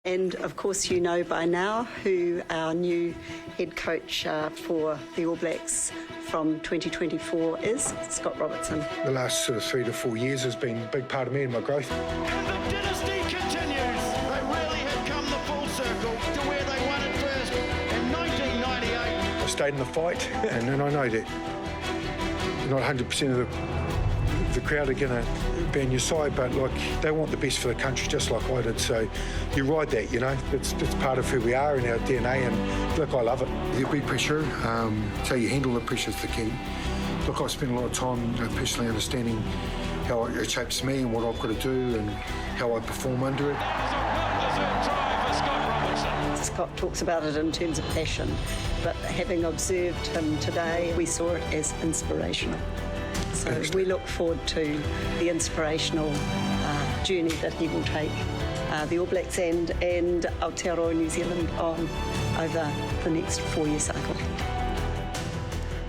And of course you know by now who our new head coach for the All Blacks from 2024 is, Scott Robertson. The last sort of 3 to 4 years has been a big part of me and my growth. And the dynasty continues. They really have come the full circle to where they won it first in 1998. I stayed in the fight, and then I know that not 100% of the crowd are going to be on your side, but like they want the best for the country, just like I did. So you ride that, you know. It's part of who we are and our DNA, and look, I love it. There'll be pressure, so you handle the pressure is the key. Look, I spend a lot of time personally understanding how it shapes me and what I've got to do and how I perform under it. Scott talks about it in terms of passion, but having observed him today, we saw it as inspirational. So we look forward to the inspirational journey that he will take the All Blacks and Aotearoa New Zealand on over the next 4-year cycle.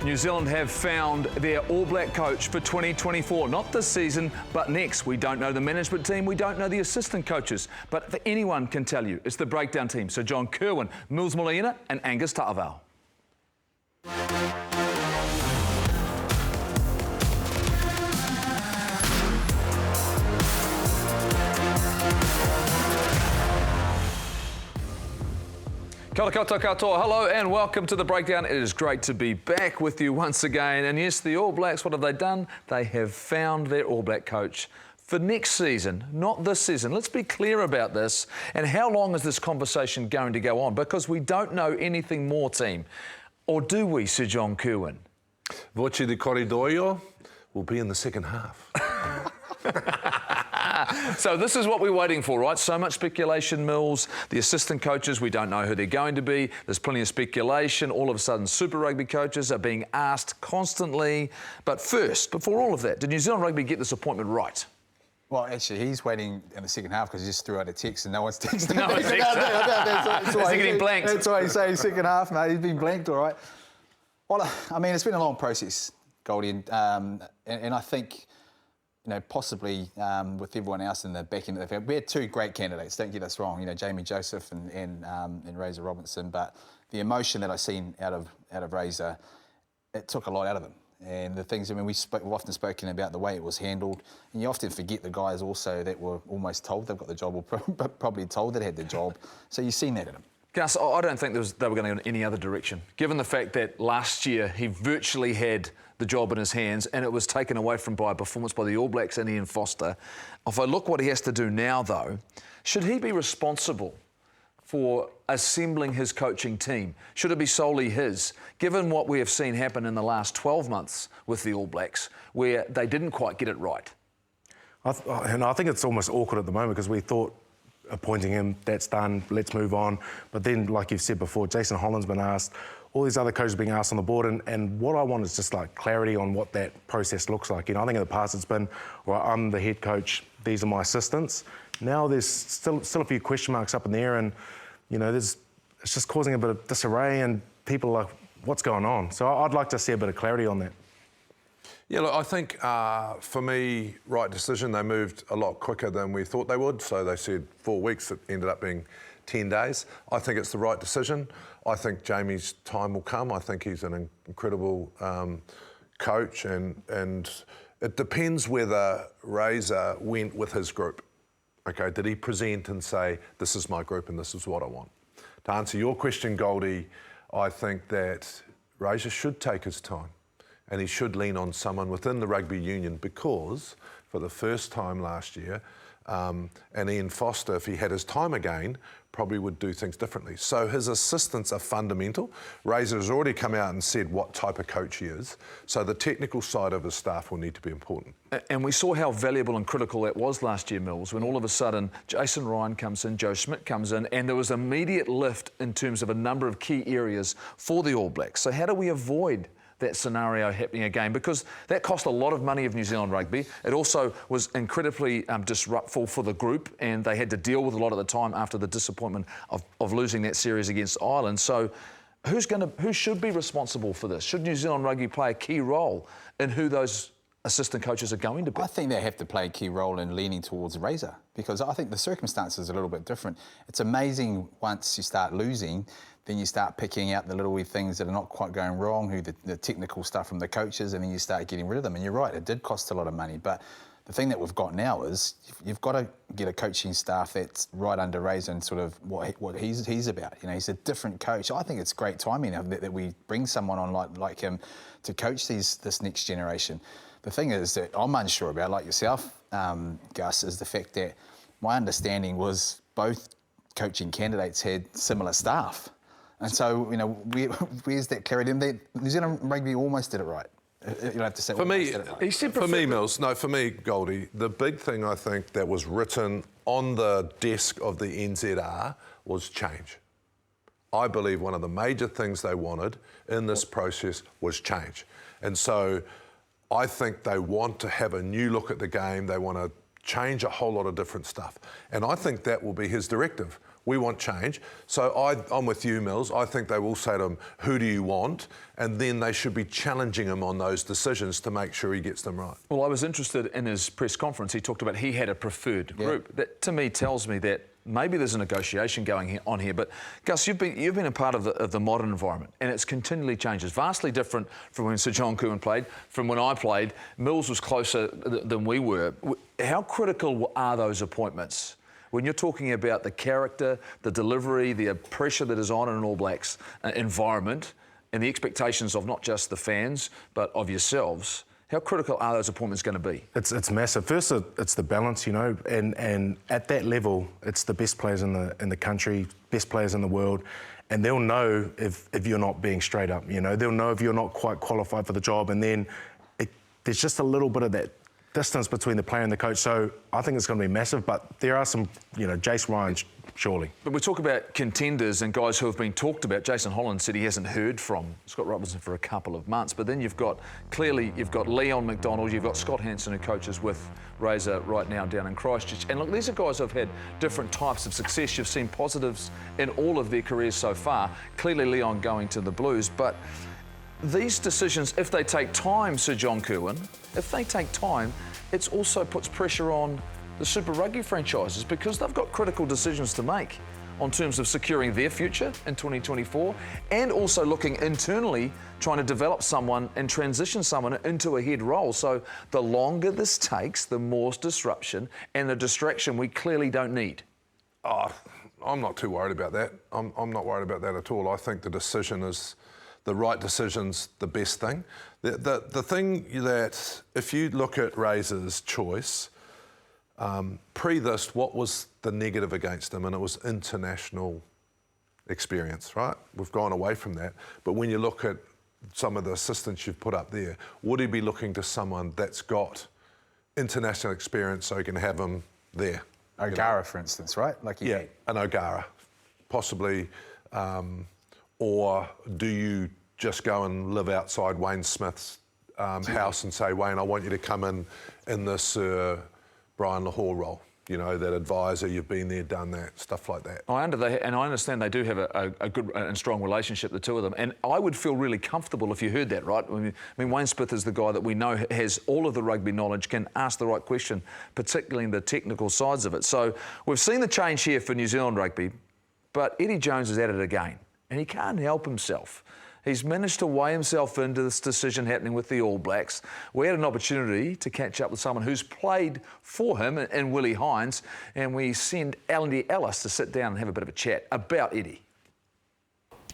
New Zealand have found their All Black coach for 2024. Not this season, but next. We don't know the management team, we don't know the assistant coaches, but anyone can tell you it's the breakdown team. So John Kerwin, Mills Molina and Angus Ta'avao. Kia ora koutou katoa. Hello and welcome to The Breakdown. It is great to be back with you once again. And yes, the All Blacks, what have they done? They have found their All Black coach for next season, not this season. Let's be clear about this. And how long is this conversation going to go on? Because we don't know anything more, team. Or do we, Sir John Kerwin? Voce di Corridoio will be in the second half. So this is what we're waiting for, right? So much speculation, Mills. The assistant coaches, we don't know who they're going to be. There's plenty of speculation. All of a sudden, Super Rugby coaches are being asked constantly. But first, before all of that, did New Zealand Rugby get this appointment right? Well, actually, he's waiting in the second half because he just threw out a text and no one's texted. No one's texted. Is he getting blanked? That's why he's saying second half, mate. He's been blanked, all right. Well, I mean, it's been a long process, Goldie, and I think, you know, possibly with everyone else in the back end of the field, we had two great candidates. Don't get us wrong, you know, Jamie Joseph and Razor Robertson, but the emotion that I've seen out of Razor, it took a lot out of him. And the things, I mean, we've often spoken about the way it was handled, and you often forget the guys also that were almost told they've got the job, or probably told that had the job. So you've seen that in him. Gus, I don't think they were going to go in any other direction, given the fact that last year he virtually had the job in his hands and it was taken away from by a performance by the All Blacks and Ian Foster. If I look what he has to do now, though, should he be responsible for assembling his coaching team? Should it be solely his? Given what we have seen happen in the last 12 months with the All Blacks, where they didn't quite get it right. And I think it's almost awkward at the moment because we thought appointing him, that's done, let's move on. But then, like you've said before, Jason Holland's been asked, all these other coaches being asked on the board, and what I want is just like clarity on what that process looks like. You know, I think in the past it's been, well, I'm the head coach, these are my assistants. Now there's still a few question marks up in the air, and you know, it's just causing a bit of disarray, and people are like, what's going on? So I'd like to see a bit of clarity on that. Yeah, look, I think for me, right decision. They moved a lot quicker than we thought they would. So they said 4 weeks. It ended up being 10 days. I think it's the right decision. I think Jamie's time will come. I think he's an incredible coach, and it depends whether Razor went with his group. Okay, did he present and say, this is my group and this is what I want? To answer your question, Goldie, I think that Razor should take his time. And he should lean on someone within the rugby union, because for the first time last year, and Ian Foster, if he had his time again, probably would do things differently. So his assistants are fundamental. Razor has already come out and said what type of coach he is. So the technical side of his staff will need to be important. And we saw how valuable and critical that was last year, Mills, when all of a sudden Jason Ryan comes in, Joe Schmidt comes in, and there was immediate lift in terms of a number of key areas for the All Blacks. So how do we avoid that scenario happening again? Because that cost a lot of money of New Zealand Rugby. It also was incredibly disruptful for the group, and they had to deal with a lot at the time after the disappointment of losing that series against Ireland. So who should be responsible for this? Should New Zealand Rugby play a key role in who those assistant coaches are going to be? I think they have to play a key role in leaning towards Razor, because I think the circumstances are a little bit different. It's amazing once you start losing, then you start picking out the little wee things that are not quite going wrong, the technical stuff from the coaches, and then you start getting rid of them. And you're right, it did cost a lot of money, but the thing that we've got now is you've got to get a coaching staff that's right under Razor and sort of what he's about. You know, he's a different coach. I think it's great timing that we bring someone on like him to coach this next generation. The thing is that I'm unsure about, like yourself, Gus, is the fact that my understanding was both coaching candidates had similar staff. And so, you know, where's that clarity? And New Zealand Rugby almost did it right. You don't have to say for me, right. For me, Goldie, the big thing I think that was written on the desk of the NZR was change. I believe one of the major things they wanted in this process was change. And so I think they want to have a new look at the game. They want to change a whole lot of different stuff. And I think that will be his directive. We want change. So I'm with you, Mills. I think they will say to him, who do you want? And then they should be challenging him on those decisions to make sure he gets them right. Well, I was interested in his press conference. He talked about he had a preferred group. That, to me, tells me that maybe there's a negotiation going on here. But, Gus, you've been a part of the modern environment, and it's continually changes. Vastly different from when Sir John Coohan played, from when I played. Mills was closer than we were. How critical are those appointments? When you're talking about the character, the delivery, the pressure that is on in an All Blacks environment and the expectations of not just the fans, but of yourselves, how critical are those appointments going to be? It's massive. First, it's the balance, you know, and at that level, it's the best players in the country, best players in the world, and they'll know if you're not being straight up, you know. They'll know if you're not quite qualified for the job, and then there's just a little bit of that distance between the player and the coach. So I think it's going to be massive, but there are some, you know, Jace Ryan, surely. But we talk about contenders and guys who have been talked about. Jason Holland said he hasn't heard from Scott Robertson for a couple of months. But then you've got Leon McDonald, you've got Scott Hansen, who coaches with Razor right now down in Christchurch. And look, these are guys who have had different types of success. You've seen positives in all of their careers so far. Clearly Leon going to the Blues, but these decisions, if they take time, Sir John Coohan, if they take time, it also puts pressure on the Super Rugby franchises because they've got critical decisions to make on terms of securing their future in 2024 and also looking internally, trying to develop someone and transition someone into a head role. So the longer this takes, the more disruption and the distraction we clearly don't need. I'm not too worried about that. I'm not worried about that at all. I think the decision is the right decision's the best thing. The thing that, if you look at Razor's choice, pre this, what was the negative against him? And it was international experience, right? We've gone away from that. But when you look at some of the assistants you've put up there, would he be looking to someone that's got international experience so he can have him there? O'Gara, for instance, right? An O'Gara, possibly. Or do you just go and live outside Wayne Smith's house and say, Wayne, I want you to come in this Brian Lahore role? You know, that advisor, you've been there, done that, stuff like that. I understand they do have a good and strong relationship, the two of them. And I would feel really comfortable if you heard that, right? I mean, Wayne Smith is the guy that we know has all of the rugby knowledge, can ask the right question, particularly in the technical sides of it. So we've seen the change here for New Zealand Rugby, but Eddie Jones is at it again. And he can't help himself. He's managed to weigh himself into this decision happening with the All Blacks. We had an opportunity to catch up with someone who's played for him in Willie Hines, and we send Andy Ellis to sit down and have a bit of a chat about Eddie.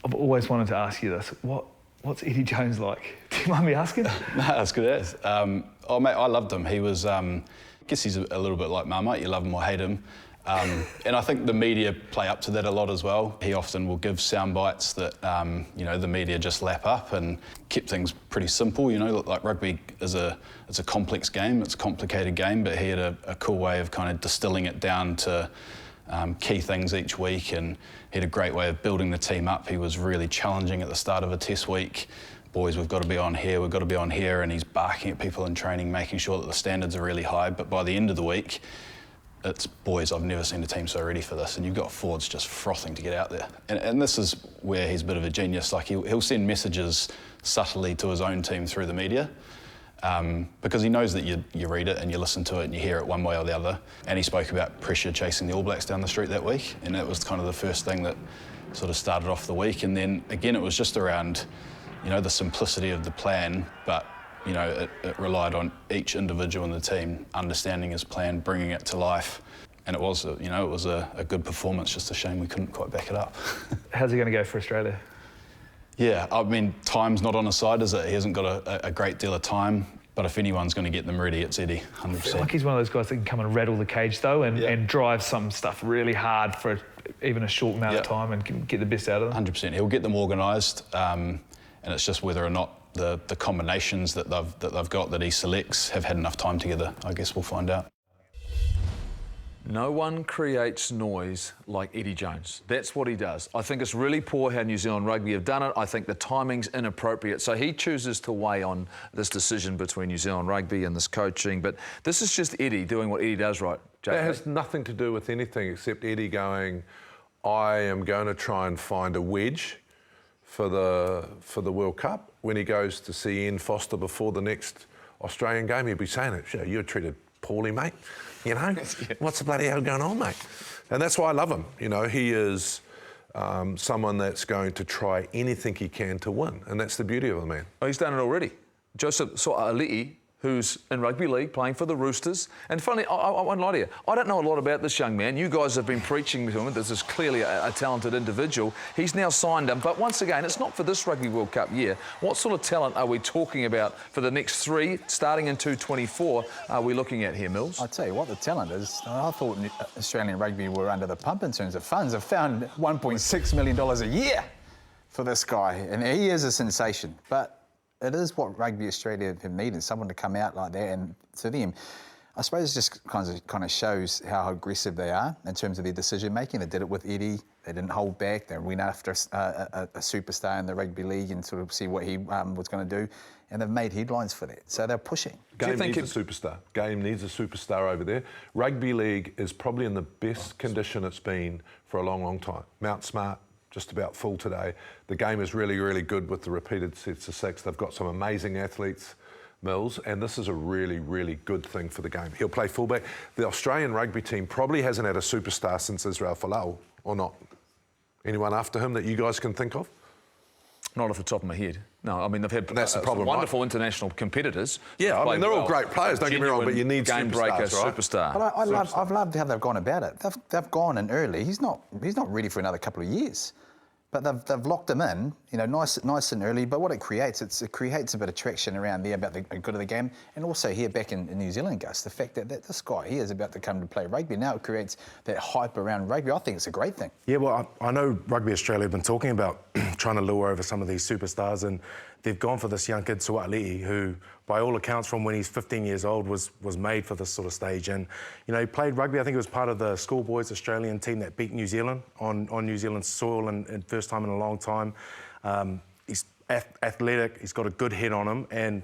I've always wanted to ask you this. What's Eddie Jones like? Do you mind me asking? No, that's good as. Mate, I loved him. He was, I guess he's a little bit like Marmite. You love him or hate him. And I think the media play up to that a lot as well. He often will give sound bites that, the media just lap up and keep things pretty simple. You know, like rugby it's a complex game, it's a complicated game, but he had a cool way of kind of distilling it down to key things each week, and he had a great way of building the team up. He was really challenging at the start of a test week. Boys, we've got to be on here, we've got to be on here, and he's barking at people in training, making sure that the standards are really high. But by the end of the week, it's, boys, I've never seen a team so ready for this. And you've got forwards just frothing to get out there. And this is where he's a bit of a genius. Like, he'll send messages subtly to his own team through the media. because he knows that you read it and you listen to it and you hear it one way or the other. And he spoke about pressure chasing the All Blacks down the street that week, and that was kind of the first thing that sort of started off the week. And then again, it was just around, the simplicity of the plan, but it relied on each individual in the team understanding his plan, bringing it to life. And it was, a good performance. Just a shame we couldn't quite back it up. How's he going to go for Australia? Yeah, I mean, time's not on his side, is it? He hasn't got a great deal of time. But if anyone's going to get them ready, it's Eddie, 100%. I feel like he's one of those guys that can come and rattle the cage, though, and drive some stuff really hard for even a short amount of time and can get the best out of them. 100%. He'll get them organised, and it's just whether or not the combinations that they've got that he selects have had enough time together. I guess we'll find out. No one creates noise like Eddie Jones. That's what he does. I think it's really poor how New Zealand Rugby have done it. I think the timing's inappropriate. So he chooses to weigh on this decision between New Zealand Rugby and this coaching. But this is just Eddie doing what Eddie does right. JK. That has nothing to do with anything except Eddie going, I am going to try and find a wedge for the World Cup. When he goes to see Ian Foster before the next Australian game, he'll be saying it. You're treated poorly, mate. What's the bloody hell going on, mate? And that's why I love him. He is someone that's going to try anything he can to win, and that's the beauty of the man. Oh, he's done it already. Joseph Ali'i, who's in rugby league playing for the Roosters. And funny, I won't lie to you, I don't know a lot about this young man. You guys have been preaching to him. This is clearly a talented individual. He's now signed him. But once again, it's not for this Rugby World Cup year. What sort of talent are we talking about for the next 3, starting in 2024, are we looking at here, Mills? I'll tell you what the talent is. I thought Australian rugby were under the pump in terms of funds. I've found $1.6 million a year for this guy, and he is a sensation. But it is what Rugby Australia have needed, someone to come out like that. And to them, I suppose it just kind of shows how aggressive they are in terms of their decision making. They did it with Eddie. They didn't hold back. They went after a superstar in the rugby league and sort of see what he was going to do. And they've made headlines for that. So they're pushing. Game needs a superstar. Game needs a superstar over there. Rugby league is probably in the best condition it's been for a long, long time. Mount Smart, just about full today. The game is really, really good with the repeated sets of 6. They've got some amazing athletes, Mills, and this is a really, really good thing for the game. He'll play fullback. The Australian rugby team probably hasn't had a superstar since Israel Folau, or not? Anyone after him that you guys can think of? Not off the top of my head. No, I mean, they've had that's the problem, wonderful international competitors. Yeah, I mean, they're all great players, don't get me wrong, but you need game breaker, right? superstar. But I've loved how they've gone about it. They've gone in early. He's not ready for another couple of years. But they've locked him in, nice and early. But what it creates a bit of traction around there about the good of the game. And also here back in New Zealand, Gus, the fact that this guy here is about to come to play rugby. Now it creates that hype around rugby. I think it's a great thing. Yeah, well, I know Rugby Australia have been talking about trying to lure over some of these superstars, and they've gone for this young kid, Sua'ali'i, who, by all accounts, from when he's 15 years old, was made for this sort of stage. And, he played rugby. I think he was part of the schoolboys Australian team that beat New Zealand on New Zealand's soil and first time in a long time. He's athletic. He's got a good head on him, and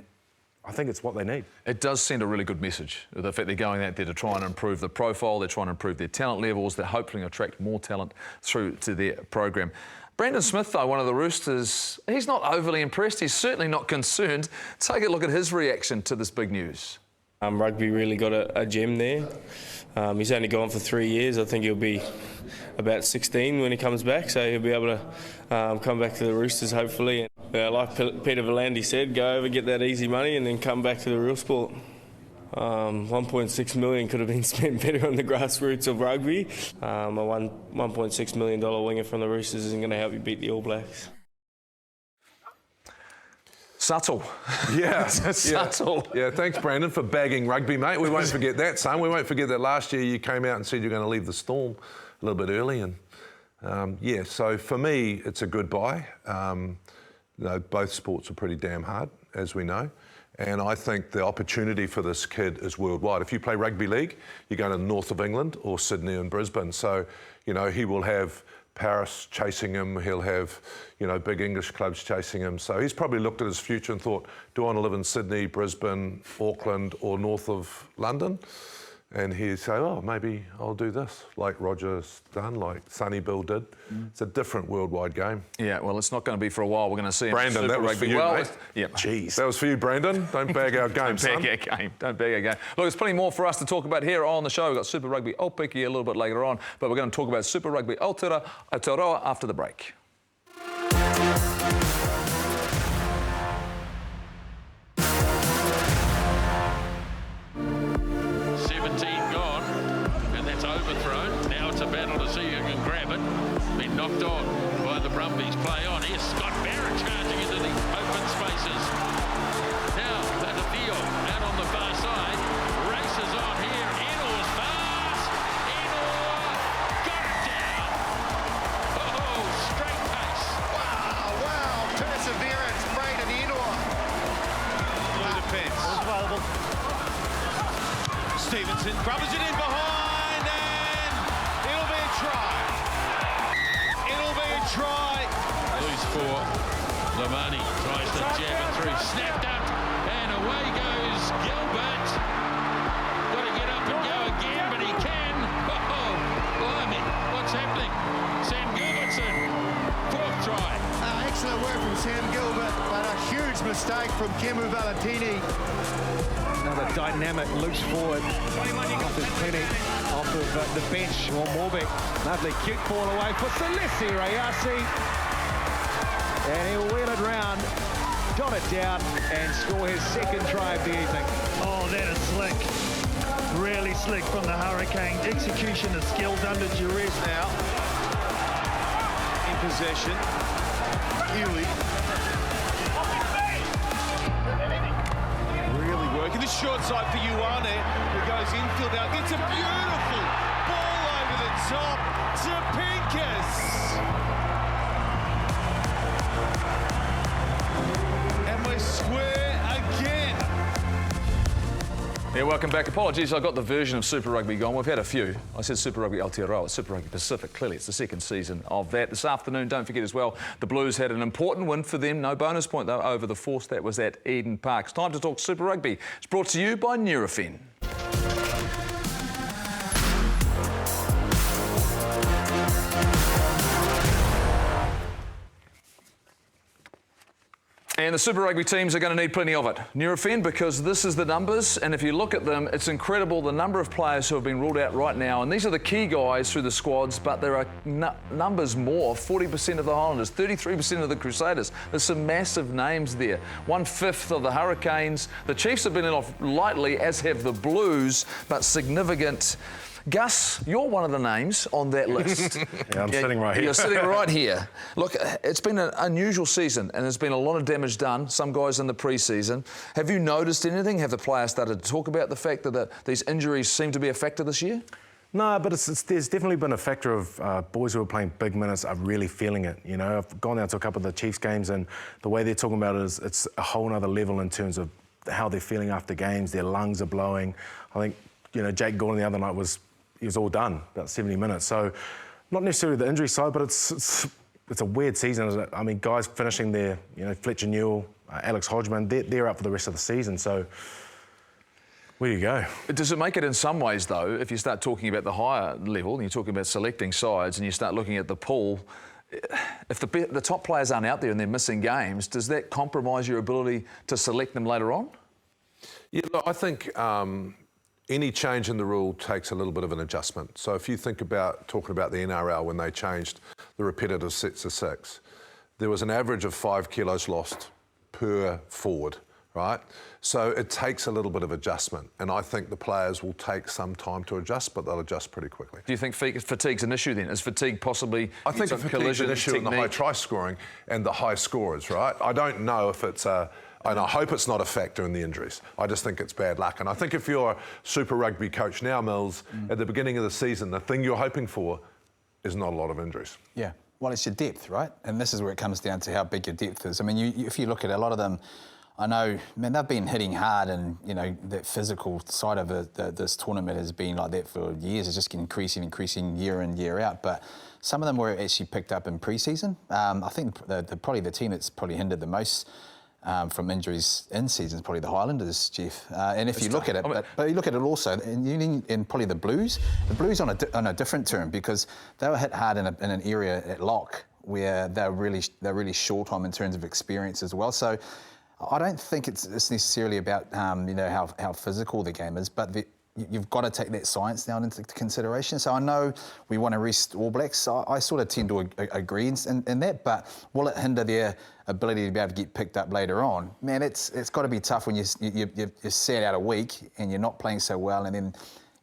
I think it's what they need. It does send a really good message. The fact they're going out there to try and improve the profile, they're trying to improve their talent levels, they're hoping to attract more talent through to their program. Brandon Smith, though, one of the Roosters, he's not overly impressed. He's certainly not concerned. Take a look at his reaction to this big news. Rugby really got a gem there. He's only gone for 3 years. I think he'll be about 16 when he comes back, so he'll be able to come back to the Roosters, hopefully. Like Peter V'landys said, go over, get that easy money, and then come back to the real sport. 1.6 million could have been spent better on the grassroots of rugby. A $1.6 million winger from the Roosters isn't going to help you beat the All Blacks. Subtle. Yeah. Subtle. Yeah, thanks, Brandon, for bagging rugby, mate. We won't forget that, son. We won't forget that last year you came out and said you're going to leave the Storm a little bit early. And so for me, it's a good buy. Both sports are pretty damn hard, as we know. And I think the opportunity for this kid is worldwide. If you play rugby league, you're going to the north of England or Sydney and Brisbane. So, he will have Paris chasing him. He'll have, big English clubs chasing him. So he's probably looked at his future and thought, do I want to live in Sydney, Brisbane, Auckland or north of London? and he'd say, oh, maybe I'll do this, like Roger's done, like Sonny Bill did. It's a different worldwide game. Yeah, well, it's not going to be for a while. We're going to see him. Brandon, that was for you, mate. Yeah. Jeez. That was for you, Brandon. Don't bag our game, son. Don't bag our game. Don't bag our game. Look, there's plenty more for us to talk about here on the show. We've got Super Rugby Aupiki a little bit later on, but we're going to talk about Super Rugby Aotearoa after the break. 17 gone, and that's overthrown. Now it's a battle to see who can grab it. Been knocked on by the Brumbies. Play on. Here's Scott Barrett charging into the open spaces. Now, Latafio out on the far side. Races on here. Enor's fast. Enor got it down. Oh, straight pace. Wow, perseverance, Braden Enor. Blue defence. Stevenson rubbers it in behind, and it'll be a try. It'll be a try. Loose for Lamani. Tries to jab it through. Snapped up, and away goes Gilbert. Got to get up and go again, but he can. Oh, blimey. What's happening? Sam Gilbertson. Fourth try. Excellent work from Sam Gilbert, but a huge mistake from Kemu Valentini. Another dynamic loose forward. Off his penny, off of the bench. Morbeck. Lovely cute ball away for Celeste Rayasi. And he'll wheel it round, jot it down, and score his second try of the evening. Oh, that is slick. Really slick from the Hurricane. Execution of skills under duress now. In possession. Huey. Really working. The short side for Ioane, who goes infield now. Gets a beautiful ball over the top to Pincus. And we're square again. Yeah, welcome back. Apologies, I got the version of Super Rugby gone. We've had a few. I said Super Rugby Aotearoa, it's Super Rugby Pacific. Clearly, it's the second season of that. This afternoon, don't forget as well, the Blues had an important win for them. No bonus point, though, over the Force. That was at Eden Park. It's time to talk Super Rugby. It's brought to you by Nurofen. And the Super Rugby teams are going to need plenty of it. Nurofen, because this is the numbers, and if you look at them, it's incredible the number of players who have been ruled out right now. And these are the key guys through the squads, but there are numbers more. 40% of the Highlanders, 33% of the Crusaders. There's some massive names there. 1/5 of the Hurricanes. The Chiefs have been in off lightly, as have the Blues, but significant. Gus, you're one of the names on that list. Yeah, I'm sitting right here. You're sitting right here. Look, it's been an unusual season and there's been a lot of damage done, some guys in the pre-season. Have you noticed anything? Have the players started to talk about the fact that these injuries seem to be a factor this year? No, but there's definitely been a factor of boys who are playing big minutes are really feeling it. You know, I've gone down to a couple of the Chiefs games and the way they're talking about it is it's a whole other level in terms of how they're feeling after games. Their lungs are blowing. I think, you know, Jake Gordon the other night he was all done, about 70 minutes. So not necessarily the injury side, but it's a weird season, isn't it? I mean, guys finishing their, you know, Fletcher Newell, Alex Hodgman, they're up for the rest of the season. So where do you go? Does it make it in some ways, though, if you start talking about the higher level, and you're talking about selecting sides, and you start looking at the pool, if the top players aren't out there and they're missing games, does that compromise your ability to select them later on? Yeah, look, I think any change in the rule takes a little bit of an adjustment. So if you think about talking about the NRL when they changed the repetitive sets of 6, there was an average of 5 kilos lost per forward, right? So it takes a little bit of adjustment, and I think the players will take some time to adjust, but they'll adjust pretty quickly. Do you think fatigue's an issue then? Is fatigue possibly I think fatigue's an issue in the high try scoring and the high scorers, right? I don't know if it's and I hope it's not a factor in the injuries. I just think it's bad luck. And I think if you're a Super Rugby coach now, Mills, at the beginning of the season, the thing you're hoping for is not a lot of injuries. Yeah, well, it's your depth, right? And this is where it comes down to how big your depth is. I mean, if you look at a lot of them, I know, man, they've been hitting hard, and, you know, that physical side of this tournament has been like that for years. It's just increasing year in, year out. But some of them were actually picked up in pre-season. I think probably the team that's probably hindered the most from injuries in seasons, probably the Highlanders, Jeff. And if you look at it, but you look at it also, in probably the Blues on a different term, because they were hit hard in an area at lock where they're really short on in terms of experience as well. So I don't think it's necessarily about how physical the game is, but you've got to take that science now into consideration. So I know we want to rest All Blacks. So I sort of tend to agree in that, but will it hinder their ability to be able to get picked up later on? Man, it's got to be tough when you're sat out a week and you're not playing so well, and then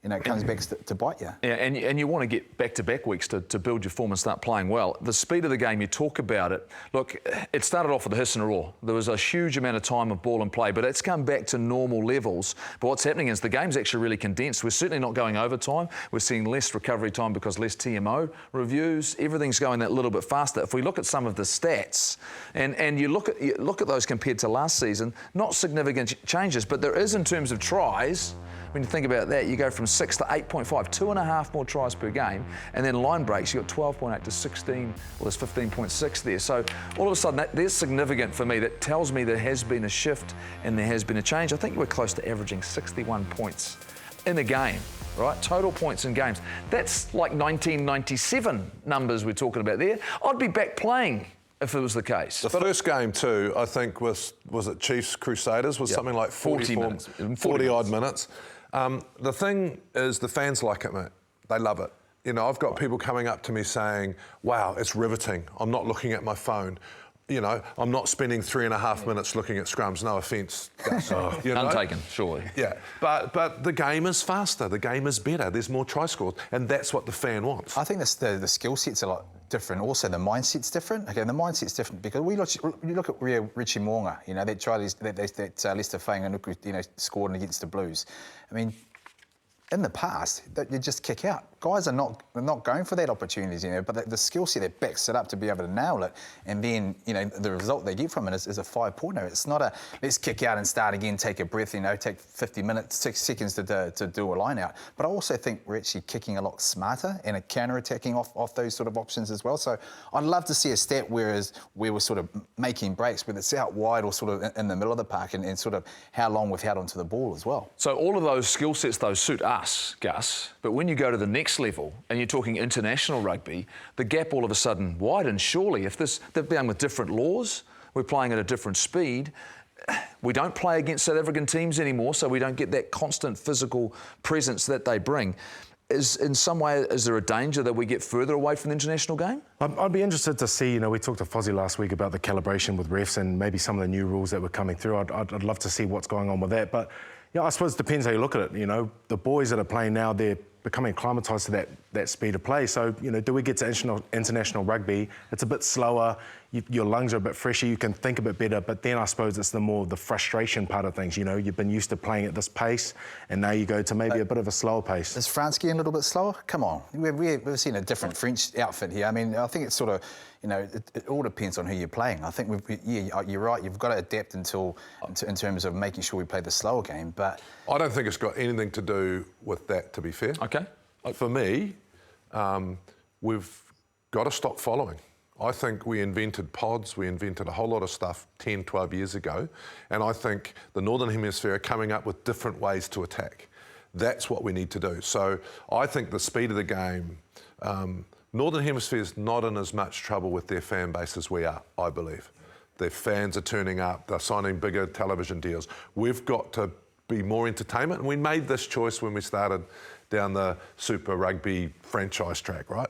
it comes back to bite you. Yeah, and you want to get back-to-back weeks to build your form and start playing well. The speed of the game, you talk about it. Look, it started off with the hiss and roar. There was a huge amount of time of ball and play, but it's come back to normal levels. But what's happening is the game's actually really condensed. We're certainly not going overtime. We're seeing less recovery time because less TMO reviews. Everything's going that little bit faster. If we look at some of the stats, and you look at those compared to last season, not significant changes, but there is in terms of tries. When you think about that, you go from 6 to 8.5, 2.5 more tries per game, and then line breaks, you've got 12.8 to 16, well, there's 15.6 there. So all of a sudden, that's significant for me. That tells me there has been a shift and there has been a change. I think we're close to averaging 61 points in a game, right? Total points in games. That's like 1997 numbers we're talking about there. I'd be back playing if it was the case. The first game too, I think, was it Chiefs Crusaders, was something like 40 odd minutes. The thing is, the fans like it, mate. They love it. I've got people coming up to me saying, wow, it's riveting. I'm not looking at my phone. I'm not spending 3.5 minutes looking at scrums. No offence. Untaken, surely. Yeah, but the game is faster. The game is better. There's more try scores, and that's what the fan wants. I think the skill set's a lot different. Also, the mindset's different. Okay, the mindset's different because you look at Richie Mo'unga. That try that Lester Fainga'anuku, scored against the Blues. I mean, in the past, you just kick out. Guys are not going for that opportunities, but the skill set that backs it up to be able to nail it, and then, the result they get from it is a 5-pointer. It's not a let's kick out and start again, take a breath, take 50 minutes, 6 seconds to do a line out. But I also think we're actually kicking a lot smarter and counter-attacking off those sort of options as well. So I'd love to see a stat where we're sort of making breaks, whether it's out wide or sort of in the middle of the park, and sort of how long we've held onto the ball as well. So all of those skill sets, though, suit us, Gus, but when you go to the next level and you're talking international rugby, the gap all of a sudden widens. Surely, if they're playing with different laws, we're playing at a different speed. We don't play against South African teams anymore, so we don't get that constant physical presence that they bring. Is there a danger that we get further away from the international game? I'd be interested to see, we talked to Fozzie last week about the calibration with refs and maybe some of the new rules that were coming through. I'd love to see what's going on with that. But yeah, I suppose it depends how you look at it. The boys that are playing now, they're becoming acclimatised to that speed of play. So, do we get to international rugby? It's a bit slower. Your lungs are a bit fresher. You can think a bit better. But then I suppose it's the frustration part of things. You've been used to playing at this pace, and now you go to maybe a bit of a slower pace. Is France getting a little bit slower? Come on, we've seen a different French outfit here. I mean, I think it's sort of, it all depends on who you're playing. I think you're right. You've got to adapt in terms of making sure we play the slower game. But I don't think it's got anything to do with that, to be fair. Okay. For me, we've got to stop following. I think we invented pods, we invented a whole lot of stuff 10, 12 years ago, and I think the Northern Hemisphere are coming up with different ways to attack. That's what we need to do. So I think the speed of the game, Northern Hemisphere is not in as much trouble with their fan base as we are, I believe. Their fans are turning up, they're signing bigger television deals. We've got to be more entertainment, and we made this choice when we started down the Super Rugby franchise track, right?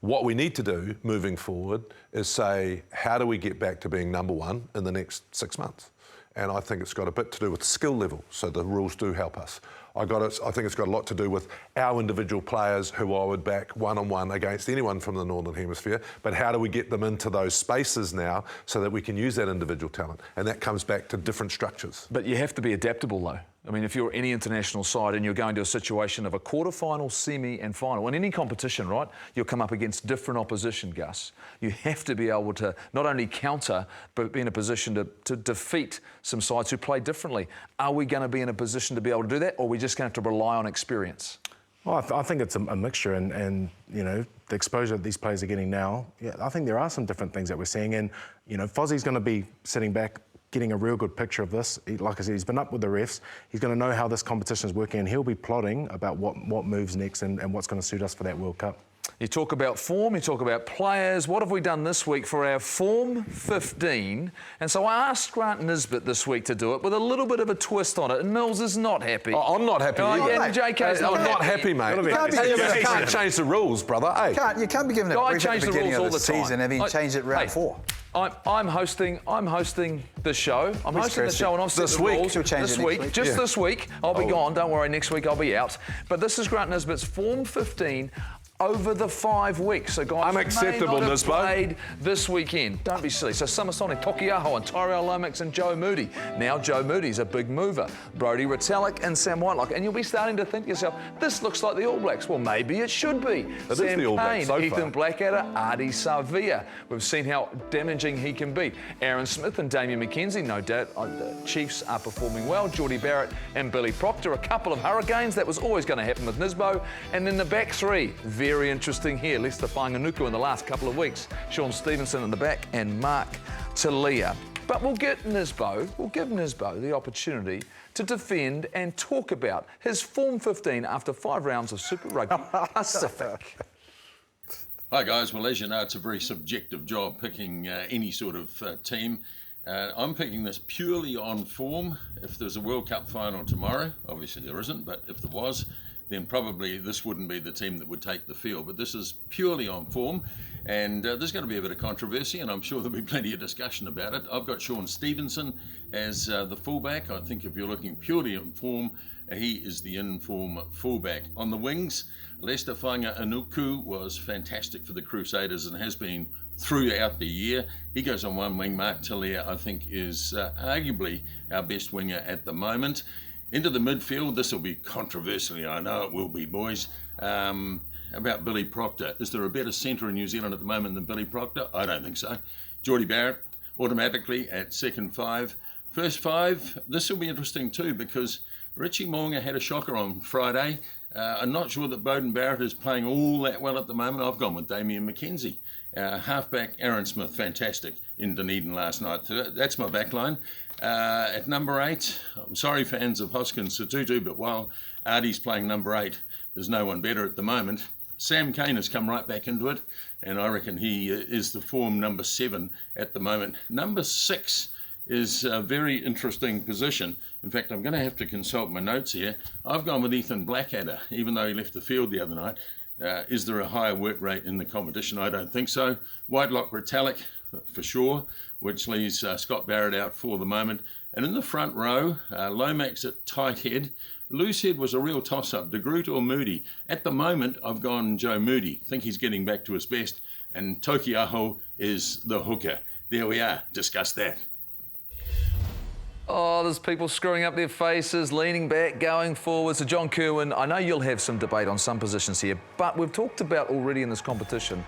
What we need to do moving forward is say, how do we get back to being number one in the next 6 months? And I think it's got a bit to do with skill level, so the rules do help us. I think it's got a lot to do with our individual players who I would back one-on-one against anyone from the Northern Hemisphere, but how do we get them into those spaces now so that we can use that individual talent? And that comes back to different structures. But you have to be adaptable, though. I mean, if you're any international side and you're going to a situation of a quarterfinal, semi and final, in any competition, right, you'll come up against different opposition, Gus. You have to be able to not only counter, but be in a position to defeat some sides who play differently. Are we going to be in a position to be able to do that, or are we just going to have to rely on experience? Well, I think it's a mixture, and the exposure that these players are getting now, I think there are some different things that we're seeing, and Fozzie's going to be sitting back getting a real good picture of this. Like I said, he's been up with the refs. He's going to know how this competition is working, and he'll be plotting about what moves next and what's going to suit us for that World Cup. You talk about form, you talk about players. What have we done this week for our Form 15? And so I asked Grant Nisbet this week to do it with a little bit of a twist on it, and Mills is not happy. Oh, I'm not happy. And JK's not happy, mate. You can't change the rules, brother. Hey. You can't be given a brief at the beginning of the season and then change it round 4. I'm hosting the show. I'm hosting the show, and I've set the rules this week. Just this week. I'll be gone. Don't worry. Next week I'll be out. But this is Grant Nisbet's Form 15 over the 5 weeks. So guys, unacceptable, may not have Nisbo. played this weekend. Don't be silly. So Samasoni Tokiaho and Tyrell Lomax and Joe Moody. Now Joe Moody's a big mover. Brodie Retallick and Sam Whitelock. And you'll be starting to think to yourself, this looks like the All Blacks. Well, maybe it should be. It Sam is the All Blacks Payne, so Ethan far. Blackadder, Ardie Savia. We've seen how damaging he can be. Aaron Smith and Damien McKenzie, no doubt. The Chiefs are performing well. Geordie Barrett and Billy Proctor. A couple of hurricanes. That was always going to happen with Nisbo. And then the back three. Very interesting here. Lester Whanganuku in the last couple of weeks. Sean Stevenson in the back and Mark Talia. But we'll give Nisbo the opportunity to defend and talk about his Form 15 after 5 rounds of Super Rugby Pacific. Hi guys, well as you know it's a very subjective job picking any sort of team. I'm picking this purely on form. If there's a World Cup final tomorrow, obviously there isn't, but if there was, then probably this wouldn't be the team that would take the field. But this is purely on form, and there's going to be a bit of controversy, and I'm sure there'll be plenty of discussion about it. I've got Sean Stevenson as the fullback. I think if you're looking purely on form, he is the in-form fullback. On the wings, Lester Whanganuku was fantastic for the Crusaders and has been throughout the year. He goes on one wing. Mark Talia, I think, is arguably our best winger at the moment. Into the midfield, this will be controversial, I know it will be, boys. About Billy Proctor. Is there a better centre in New Zealand at the moment than Billy Proctor? I don't think so. Geordie Barrett, automatically at second 5. First 5, this will be interesting too, because Richie Mo'unga had a shocker on Friday. I'm not sure that Beauden Barrett is playing all that well at the moment. I've gone with Damien McKenzie. Halfback, Aaron Smith, fantastic in Dunedin last night. So that's my back line. At number 8, I'm sorry fans of Hoskins Sotutu, but while Ardie's playing number 8, there's no one better at the moment. Sam Cane has come right back into it, and I reckon he is the form number 7 at the moment. Number 6 is a very interesting position. In fact, I'm going to have to consult my notes here. I've gone with Ethan Blackadder, even though he left the field the other night. Is there a higher work rate in the competition? I don't think so. Whitelock Retallick, for sure, which leaves Scott Barrett out for the moment. And in the front row, Lomax at tight head. Loose head was a real toss-up, De Groot or Moody. At the moment, I've gone Joe Moody. I think he's getting back to his best. And Tokiaho is the hooker. There we are. Discuss that. Oh, there's people screwing up their faces, leaning back, going forward. So, John Kerwin, I know you'll have some debate on some positions here, but we've talked about already in this competition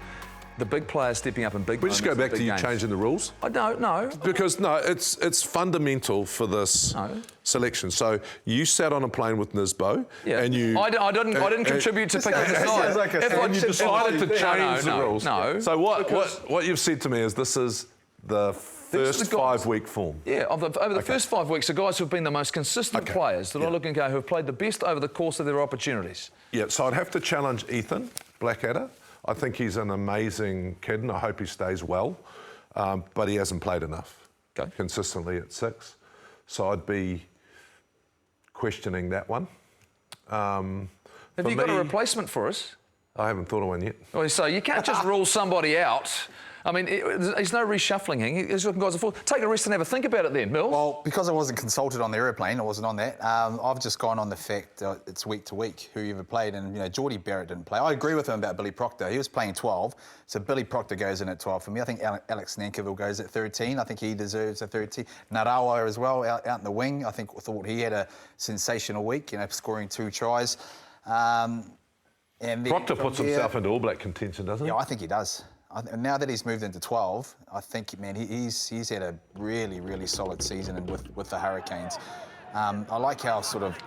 the big players stepping up in big We just go back to you games. changing the rules? I don't know. Because, no, it's fundamental for this selection. So you sat on a plane with Nisbo and you... I didn't contribute to picking the side. And you decided to change the rules. No. So what you've said to me is this is the first 5-week form. Yeah, over the first 5 weeks, the guys who've been the most consistent players that I look and go who have played the best over the course of their opportunities. Yeah, so I'd have to challenge Ethan Blackadder. I think he's an amazing kid and I hope he stays well, but he hasn't played enough consistently at 6. So I'd be questioning that one. Have you got a replacement for us? I haven't thought of one yet. Well, so you can't just rule somebody out. I mean, there's no reshuffling. He's looking guys forward. Take a rest and have a think about it then, Mills. Well, because I wasn't consulted on the aeroplane, I wasn't on that. I've just gone on the fact it's week to week who ever played, and Geordie Barrett didn't play. I agree with him about Billy Proctor. He was playing 12, so Billy Proctor goes in at 12 for me. I think Alex Nankerville goes at 13. I think he deserves a 13. Narawa as well, out in the wing. I thought he had a sensational week. Scoring 2 tries. And Proctor puts himself into All Black contention, doesn't he? Yeah, I think he does. Now that he's moved into 12, I think, man, he's had a really, really solid season with the Hurricanes. I like how sort of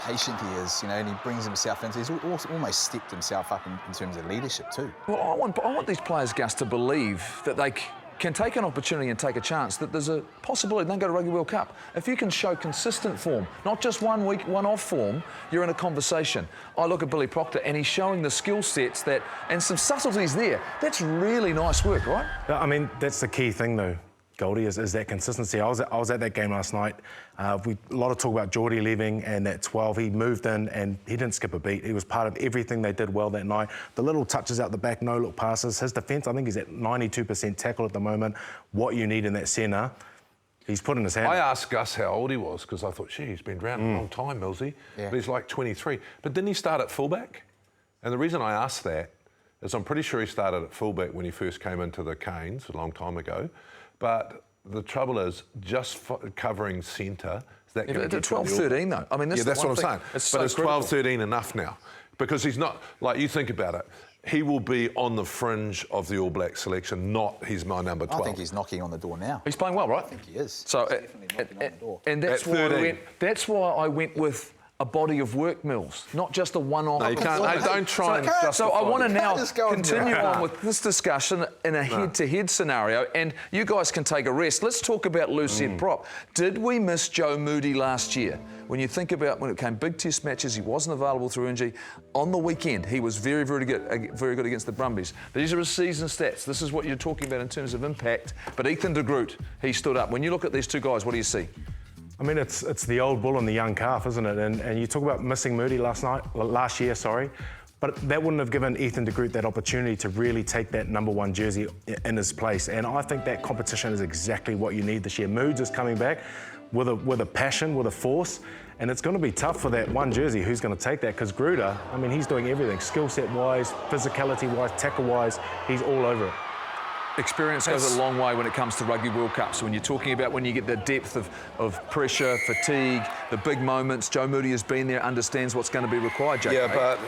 patient he is, and he brings himself into. He's almost stepped himself up in terms of leadership too. Well, I want these players, Gus, to believe that can take an opportunity and take a chance that there's a possibility they don't go to Rugby World Cup. If you can show consistent form, not just 1 week, one-off form, you're in a conversation. I look at Billy Proctor and he's showing the skill sets that, and some subtleties there. That's really nice work, right? I mean, that's the key thing though, Goldie, is that consistency. I was at that game last night. A lot of talk about Geordie leaving and that 12. He moved in and he didn't skip a beat. He was part of everything they did well that night. The little touches out the back, no-look passes. His defence, I think he's at 92% tackle at the moment. What you need in that centre, he's put in his hand. I asked Gus how old he was because I thought, gee, he's been around a long time, Millsy. Yeah. But he's like 23. But didn't he start at fullback? And the reason I asked that is I'm pretty sure he started at fullback when he first came into the Canes a long time ago. But the trouble is, just covering centre, is that going to get 12, 13 though. I mean, that's what I'm saying. It's but so is 12, 13 enough now? Because he's not, like, you think about it, he will be on the fringe of the All Black selection, not he's my number 12. I think he's knocking on the door now. He's playing well, right? I think he is. So, He's definitely knocking on the door. And that's why I went with a body of work, Mills, not just a one-off. No, you can't. Hey, don't try and justify. So I want to now go continue on with this discussion in a head-to-head scenario, and you guys can take a rest. Let's talk about loose head prop. Did we miss Joe Moody last year? When you think about when it came big test matches, he wasn't available through injury. On the weekend, he was very, very good against the Brumbies. These are his season stats. This is what you're talking about in terms of impact. But Ethan de Groot, he stood up. When you look at these two guys, what do you see? I mean, it's the old bull and the young calf, isn't it? And you talk about missing Moody last year, but that wouldn't have given Ethan de Groot that opportunity to really take that number 1 jersey in his place. And I think that competition is exactly what you need this year. Moods is coming back with a passion, with a force, and it's going to be tough for that 1 jersey. Who's going to take that? Because Gruder, I mean, he's doing everything, skill set wise, physicality wise, tackle wise. He's all over it. Experience goes a long way when it comes to Rugby World Cup. So when you're talking about when you get the depth of pressure, fatigue, the big moments, Joe Moody has been there, understands what's going to be required, JK. Yeah, but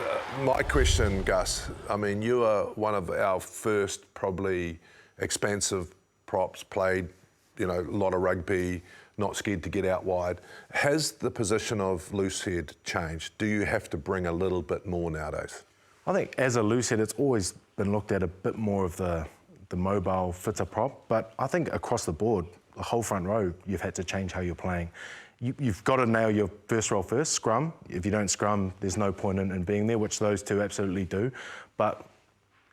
my question, Gus, I mean, you are one of our first probably expansive props, played, you know, a lot of rugby, not scared to get out wide. Has the position of loose head changed? Do you have to bring a little bit more nowadays? I think as a loose head, it's always been looked at a bit more of the mobile fitter prop, but I think across the board, the whole front row, you've had to change how you're playing. You've got to nail your first role first, scrum. If you don't scrum, there's no point in being there, which those two absolutely do. But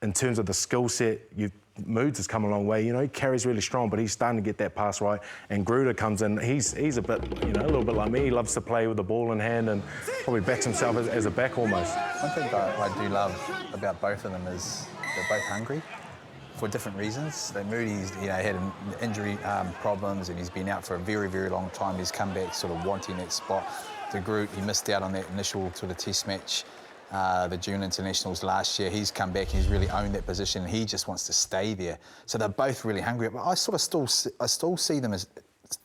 in terms of the skill set, Moods has come a long way. You know, he carries really strong, but he's starting to get that pass right. And Gruder comes in. He's a bit, you know, a little bit like me. He loves to play with the ball in hand and probably backs himself as a back almost. One thing I do love about both of them is they're both hungry for different reasons. Moody's, you know, had injury problems and he's been out for a very, very long time. He's come back sort of wanting that spot. De Groot, he missed out on that initial sort of test match, the June internationals last year. He's come back and he's really owned that position and he just wants to stay there. So they're both really hungry. But I sort of still see them as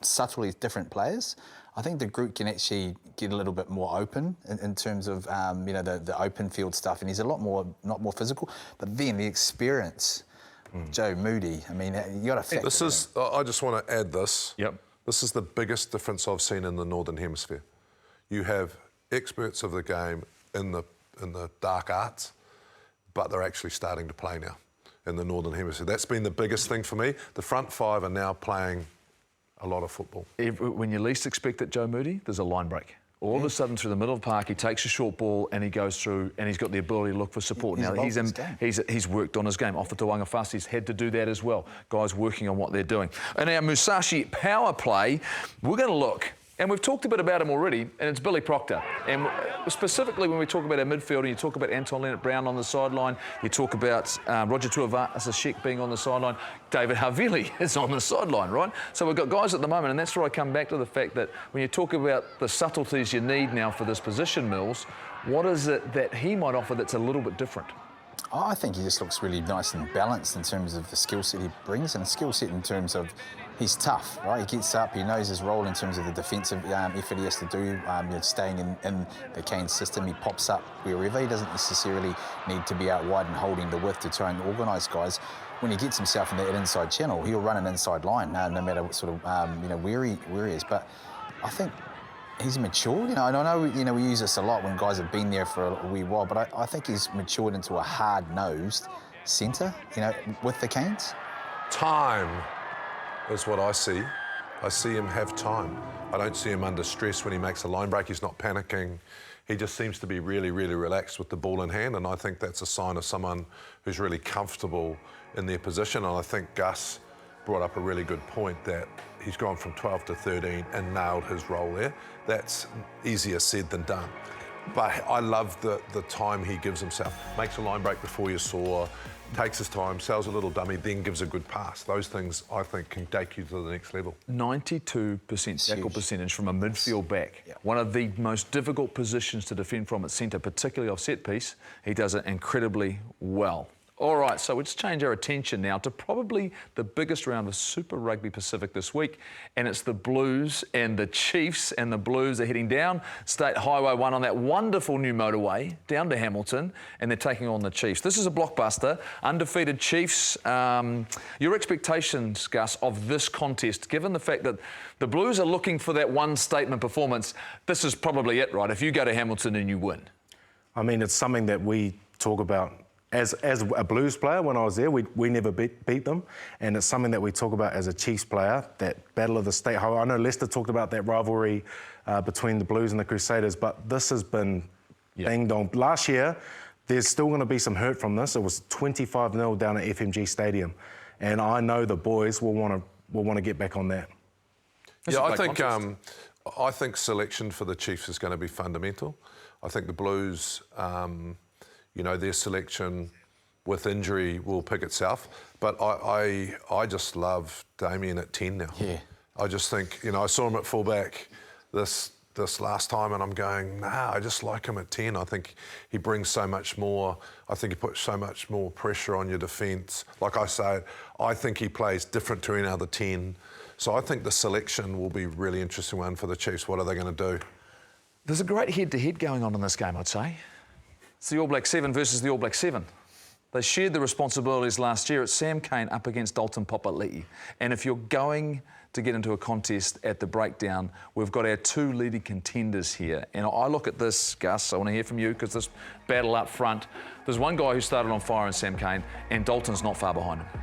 subtly different players. I think De Groot can actually get a little bit more open in terms of you know, the open field stuff, and he's a lot more, not more physical, but then the experience. Joe Moody, I mean, you got to factor This is, I just want to add this. Yep. This is the biggest difference I've seen in the Northern Hemisphere. You have experts of the game in the dark arts, but they're actually starting to play now in the Northern Hemisphere. That's been the biggest thing for me. The front 5 are now playing a lot of football. When you least expect it, Joe Moody, there's a line break. All of a sudden, through the middle of the park, he takes a short ball and he goes through, and he's got the ability to look for support. He's worked on his game. Off the Tawanga Fuss, he's had to do that as well. Guys working on what they're doing. And our Musashi power play, we're going to look. And we've talked a bit about him already, and it's Billy Proctor. And specifically when we talk about our midfield, and you talk about Anton Leonard-Brown on the sideline, you talk about Roger Tuivasa-Sheck being on the sideline, David Havili is on the sideline, right? So we've got guys at the moment, and that's where I come back to the fact that when you talk about the subtleties you need now for this position, Mills, what is it that he might offer that's a little bit different? I think he just looks really nice and balanced in terms of the skill set he brings, and skill set in terms of he's tough, right? He gets up, he knows his role in terms of the defensive effort he has to do, you know, staying in the Canes system. He pops up wherever. He doesn't necessarily need to be out wide and holding the width to try and organise guys. When he gets himself in that inside channel, he'll run an inside line, no matter what sort of, you know, where he is. But I think he's matured, you know, and I know, you know, we use this a lot when guys have been there for a wee while, but I think he's matured into a hard-nosed centre, you know, with the Canes. Time is what I see. I see him have time. I don't see him under stress when he makes a line break. He's not panicking. He just seems to be really, really relaxed with the ball in hand, and I think that's a sign of someone who's really comfortable in their position. And I think Gus brought up a really good point that he's gone from 12 to 13 and nailed his role there. That's easier said than done. But I love the time he gives himself. Makes a line break before you saw, takes his time, sells a little dummy, then gives a good pass. Those things, I think, can take you to the next level. 92% tackle percentage from a midfield back. Yep. One of the most difficult positions to defend from at centre, particularly off set piece. He does it incredibly well. All right, so let's change our attention now to probably the biggest round of Super Rugby Pacific this week, and it's the Blues and the Chiefs, and the Blues are heading down State Highway 1 on that wonderful new motorway down to Hamilton, and they're taking on the Chiefs. This is a blockbuster, undefeated Chiefs. Your expectations, Gus, of this contest, given the fact that the Blues are looking for that one statement performance, this is probably it, right? If you go to Hamilton and you win. I mean, it's something that we talk about. As a Blues player, when I was there, we never beat them. And it's something that we talk about as a Chiefs player, that battle of the state highway. I know Lester talked about that rivalry between the Blues and the Crusaders, but this has been ding-dong. Last year, there's still going to be some hurt from this. It was 25-0 down at FMG Stadium. And I know the boys will want to get back on that. Yeah, I think selection for the Chiefs is going to be fundamental. I think the Blues... you know, their selection with injury will pick itself. But I just love Damien at 10 now. Yeah. I just think, you know, I saw him at fullback this last time and I'm going, nah, I just like him at 10. I think he brings so much more. I think he puts so much more pressure on your defence. Like I say, I think he plays different to any other 10. So I think the selection will be a really interesting one for the Chiefs. What are they going to do? There's a great head-to-head going on in this game, I'd say. It's the All Black 7 versus the All Black 7. They shared the responsibilities last year. It's Sam Cane up against Dalton Papali'i. And if you're going to get into a contest at the breakdown, we've got our two leading contenders here. And I look at this, Gus, I want to hear from you, because this battle up front, there's one guy who started on fire in Sam Cane, and Dalton's not far behind him.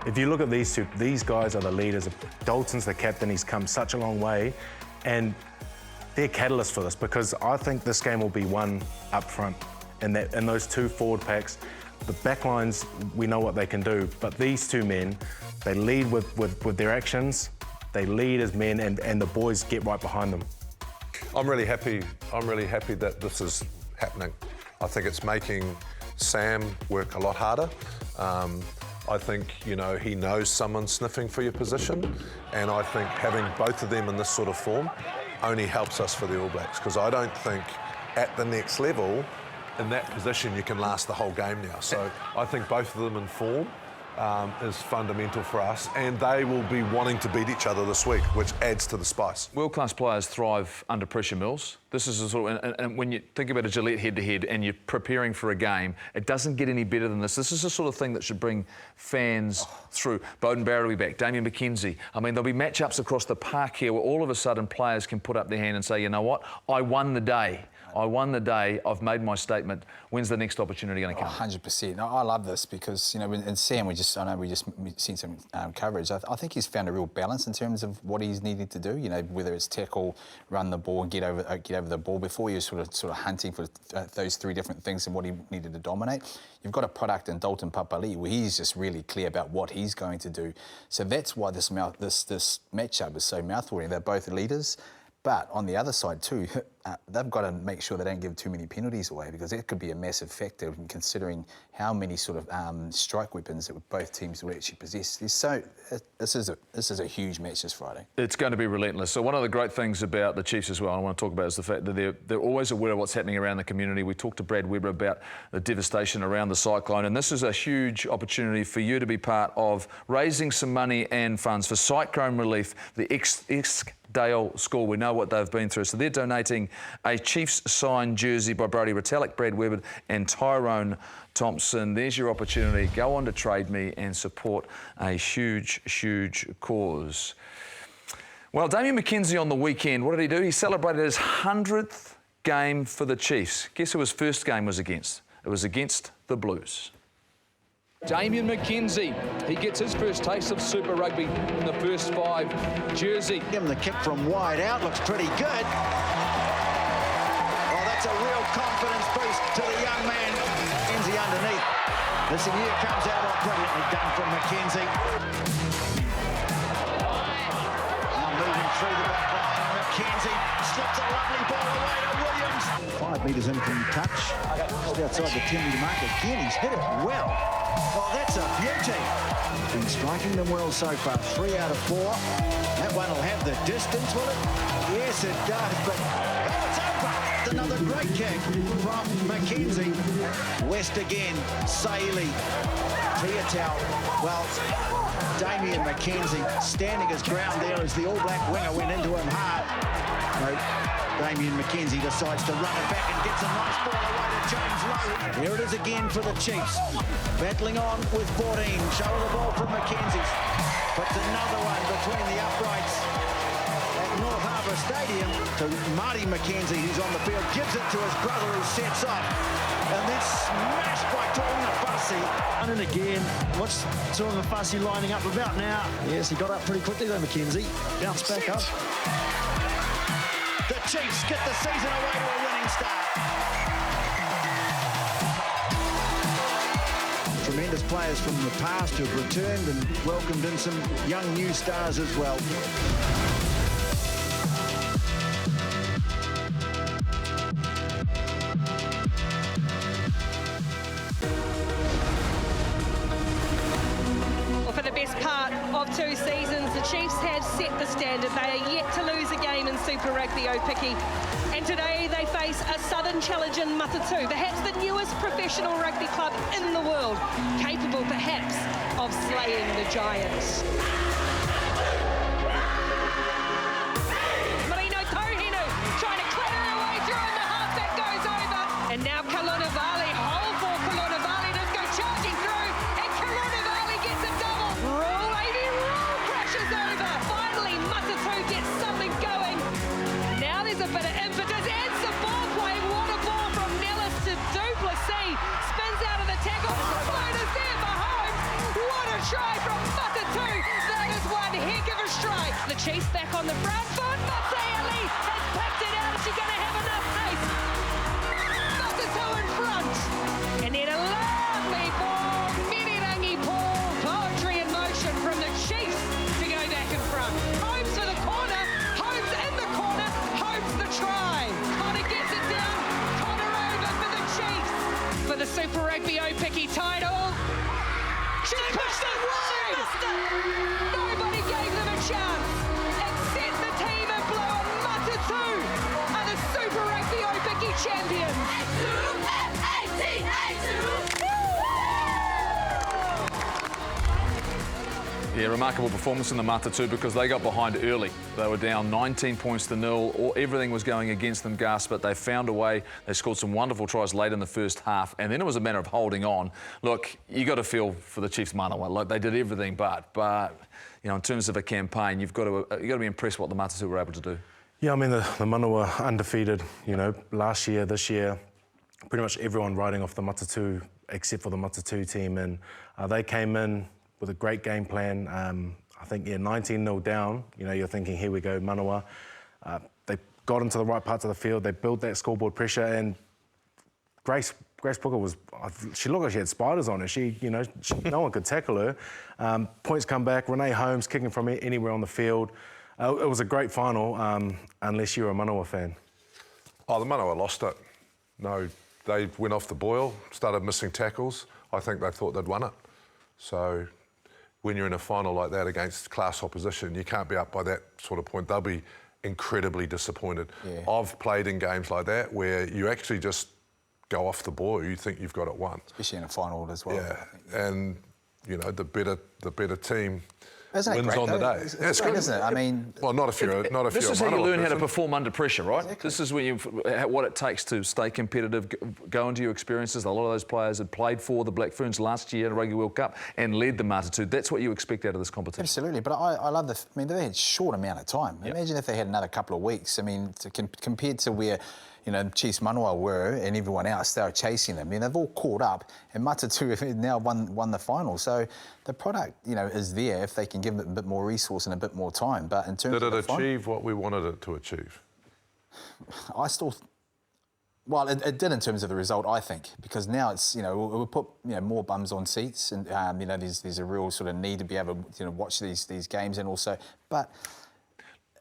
If you look at these two, these guys are the leaders. Dalton's the captain. He's come such a long way. And they're catalysts for this, because I think this game will be won up front. And those two forward packs, the back lines, we know what they can do. But these two men, they lead with their actions. They lead as men, and the boys get right behind them. I'm really happy that this is happening. I think it's making Sam work a lot harder. I think, you know, he knows someone's sniffing for your position, and I think having both of them in this sort of form only helps us for the All Blacks, because I don't think at the next level, in that position, you can last the whole game now. So I think both of them in form is fundamental for us, and they will be wanting to beat each other this week, which adds to the spice. World-class players thrive under pressure, Mills. This is a sort of, and when you think about a Gillette head-to-head and you're preparing for a game, it doesn't get any better than this. This is the sort of thing that should bring fans through. Bowden Barrett will be back, Damien McKenzie. I mean, there'll be matchups across the park here where all of a sudden players can put up their hand and say, you know what, I won the day. I won the day, I've made my statement. When's the next opportunity going to come? 100%. I love this because, you know, and Sam, I know we just seen some coverage. I think he's found a real balance in terms of what he's needing to do, you know, whether it's tackle, run the ball and get over the ball. Before you're sort of hunting for those three different things and what he needed to dominate, you've got a product in Dalton Papali'i where he's just really clear about what he's going to do. So that's why this matchup is so mouthwatering. They're both leaders. But on the other side too, they've got to make sure they don't give too many penalties away, because it could be a massive factor in considering how many sort of strike weapons that both teams will actually possess. This is a huge match this Friday. It's going to be relentless. So one of the great things about the Chiefs as well, I want to talk about, is the fact that they're always aware of what's happening around the community. We talked to Brad Weber about the devastation around the cyclone, and this is a huge opportunity for you to be part of raising some money and funds for cyclone relief. The Dale School, we know what they've been through. So they're donating a Chiefs signed jersey by Brodie Retallick, Brad Weber and Tyrone Thompson. There's your opportunity. Go on to Trade Me and support a huge, huge cause. Well, Damien McKenzie on the weekend, what did he do? He celebrated his 100th game for the Chiefs. Guess who his first game was against? It was against the Blues. Damien McKenzie, he gets his first taste of Super Rugby in the first 5 jersey. Give him the kick from wide out, looks pretty good. Oh, that's a real confidence boost to the young man. McKenzie underneath. Listen, here comes out, brilliantly done from McKenzie. Now moving through the back line, McKenzie slips a lovely ball away to Williams. 5 metres in from touch, just outside the 10-metre mark again, he's hit it well. Oh, that's a beauty. Been striking them well so far, 3 out of 4. That one will have the distance, will it? Yes, it does, but oh, it's over. Another great kick from McKenzie. West again, Saley, Tiatau. Well, Damien McKenzie standing his ground there as the All Black winger went into him hard. No, Damien McKenzie decides to run it back and gets a nice ball away to James Lowe. Here it is again for the Chiefs. Battling on with 14. Show the ball from McKenzie. Puts another one between the uprights at North Harbour Stadium to Marty McKenzie, who's on the field, gives it to his brother who sets off. And then smashed by Tu'ungafasi. And again, what's Tu'ungafasi lining up about now? Yes, he got up pretty quickly though, McKenzie. Bounced back up. The Chiefs get the season away to a winning start. Tremendous players from the past who have returned and welcomed in some young new stars as well. For the best part of 2 seasons, the Chiefs have set the standard. They are yet to lose a game in Super Rugby Aupiki. And today they face a Southern Challenge in Matatu, perhaps the newest professional rugby club in the world, capable perhaps of slaying the Giants. Marino Tohinu trying to clatter her way through and the halfback goes over. And now Kalunavali, hole for Kalunavali, just go charging through and Kalunavali gets a double. Rule, Amy Rule crashes over. Finally, Matatu gets something going. Now there's a bit of impetus and some ball play. What a ball from Nellis to Duplessis. Spins out of the tackle. Floaters there for Holmes. What a try from Matatu. That is one heck of a strike. The Chiefs back on the front foot. Matseali has picked it out. Is she going to have enough pace? Matatu in front. And then a lovely ball. Mirirangi Paul. Poetry in motion from the Chiefs to go back in front. Holmes for the corner. Holmes in the corner. Holmes the try. Connor gets it down. Connor over for the Chiefs. For the Super Rugby Aupiki title. She pushed it wide. Nobody gave them a chance. Except the team in blue and Matatu are the Super Rugby Aupiki champions. Yeah, remarkable performance in the Matatu because they got behind early. They were down 19 points to 0. Everything was going against them, Gus, but they found a way. They scored some wonderful tries late in the first half, and then it was a matter of holding on. Look, you got to feel for the Chiefs Manawa. Like, they did everything but you know, in terms of a campaign, you've got to be impressed what the Matatu were able to do. Yeah, I mean, the Manawa undefeated, you know, last year, this year, pretty much everyone riding off the Matatu except for the Matatu team, and they came in with a great game plan. I think, yeah, 19-0 down. You know, you're thinking, here we go, Manawa. They got into the right parts of the field. They built that scoreboard pressure, and Grace Booker she looked like she had spiders on her. No one could tackle her. Points come back. Renee Holmes kicking from anywhere on the field. It was a great final, unless you're a Manawa fan. Oh, the Manawa lost it. No, they went off the boil, started missing tackles. I think they thought they'd won it. So when you're in a final like that against class opposition, you can't be up by that sort of point. They'll be incredibly disappointed. Yeah. I've played in games like that where you actually just go off the boil. You think you've got it won. Especially in a final as well. Yeah, and you know the better team wins on the day. It's great, isn't it? I mean, well, not if you're This is how you learn how to perform under pressure, right? Exactly. This is what it takes to stay competitive, go into your experiences. A lot of those players had played for the Black Ferns last year in the Rugby World Cup and led the Matatu. That's what you expect out of this competition. Absolutely, but I love they had a short amount of time. Yep. Imagine if they had another couple of weeks. I mean, compared to where, you know, Chiefs Manawa were, and everyone else, they were chasing them. I mean, they've all caught up, and Matatu have now won the final. So the product, you know, is there if they can give it a bit more resource and a bit more time. But in terms Did of it achieve what we wanted it to achieve? I still... Well, it did in terms of the result, I think, because now it's, you know, we'll put, you know, more bums on seats, and you know, there's a real sort of need to be able to, you know, watch these games, and also, but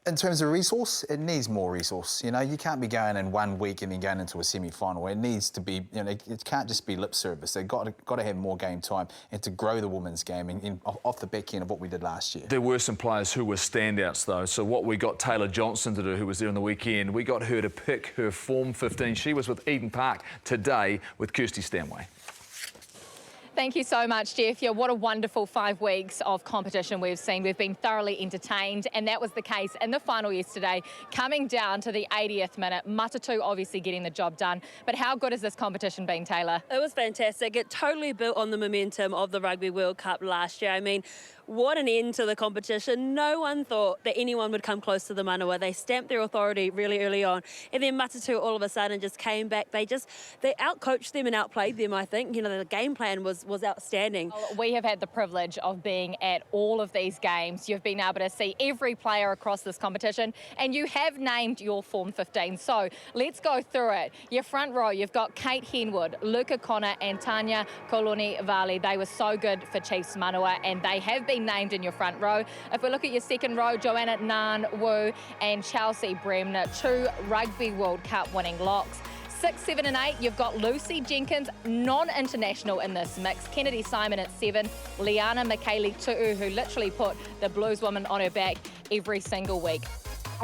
in terms of resource, it needs more resource. You know, you can't be going in 1 week and then going into a semi-final. It needs to be, you know, it can't just be lip service. They've got to have more game time and to grow the women's game off the back end of what we did last year. There were some players who were standouts, though. So what we got Taylor Johnson to do, who was there on the weekend, we got her to pick her Form 15. She was with Eden Park today with Kirsty Stanway. Thank you so much, Jeff. Yeah, what a wonderful 5 weeks of competition we've seen. We've been thoroughly entertained, and that was the case in the final yesterday, coming down to the 80th minute. Matatu obviously getting the job done. But how good has this competition been, Taylor? It was fantastic. It totally built on the momentum of the Rugby World Cup last year. I mean, what an end to the competition. No one thought that anyone would come close to the Manawa. They stamped their authority really early on. And then Matatu all of a sudden just came back. They outcoached them and outplayed them, I think. You know, the game plan was outstanding. We have had the privilege of being at all of these games. You've been able to see every player across this competition, and you have named your Form 15. So let's go through it. Your front row, you've got Kate Henwood, Luca Connor and Tanya Koloni-Vali. They were so good for Chiefs Manawa, and they have been named in your front row. If we look at your second row, Joanna Nan-Wu and Chelsea Bremner, 2 Rugby World Cup winning locks. 6, 7 and 8, you've got Lucy Jenkins, non-international in this mix. Kennedy Simon at 7, Liana Michaeli-Tu'u, who literally put the Blues woman on her back every single week.